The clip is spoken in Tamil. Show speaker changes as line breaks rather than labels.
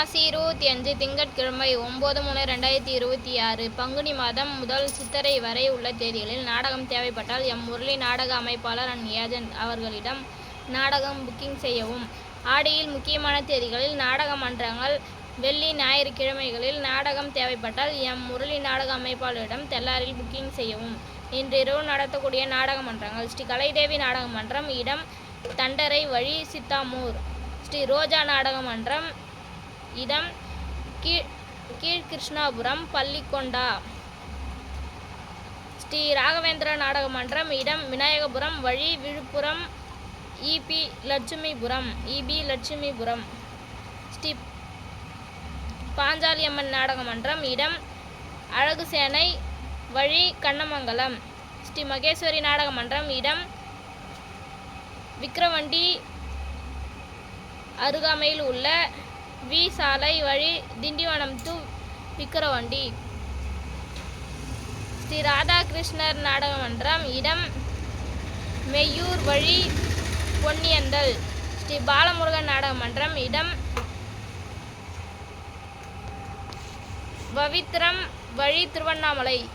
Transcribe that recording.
மாசி 25 திங்கட்கிழமை 9/3/2026 பங்குனி மாதம் முதல் சித்திரை வரை உள்ள தேதிகளில் நாடகம் தேவைப்பட்டால் எம் முரளி நாடக அமைப்பாளர் அண்ட் ஏஜென்ட் அவர்களிடம் நாடகம் புக்கிங் செய்யவும். ஆடியில் முக்கியமான தேதிகளில் நாடக மன்றங்கள். வெள்ளி ஞாயிற்றுக்கிழமைகளில் நாடகம் தேவைப்பட்டால் எம் முரளி நாடக அமைப்பாளரிடம் தெல்லாரில் புக்கிங் செய்யவும். இன்றிரவு நடத்தக்கூடிய நாடக மன்றங்கள்: ஸ்ரீ கலைதேவி நாடக மன்றம், இடம் தண்டரை வழி, சித்தாமூர். ஸ்ரீ ரோஜா நாடக மன்றம், இடம் கீழ்கிருஷ்ணாபுரம், பள்ளிக்கொண்டா. ஸ்ரீ ராகவேந்திர நாடக மன்றம், இடம் விநாயகபுரம் வழி, விழுப்புரம், இபி லட்சுமிபுரம். ஸ்ரீ பாஞ்சாலியம்மன் நாடக மன்றம், இடம் அழகுசேனை வழி, கண்ணமங்கலம். ஸ்ரீ மகேஸ்வரி நாடக மன்றம், இடம் விக்கிரவண்டி அருகாமையில் உள்ள வி சாலை வழி, திண்டிவனம் டு விக்கிரவண்டி. ஸ்ரீ ராதாகிருஷ்ணர் நாடக மன்றம், இடம் மெய்யூர் வழி, பொன்னியந்தல். ஸ்ரீ பாலமுருகன் நாடக மன்றம், இடம் பவித்ரம் வழி, திருவண்ணாமலை.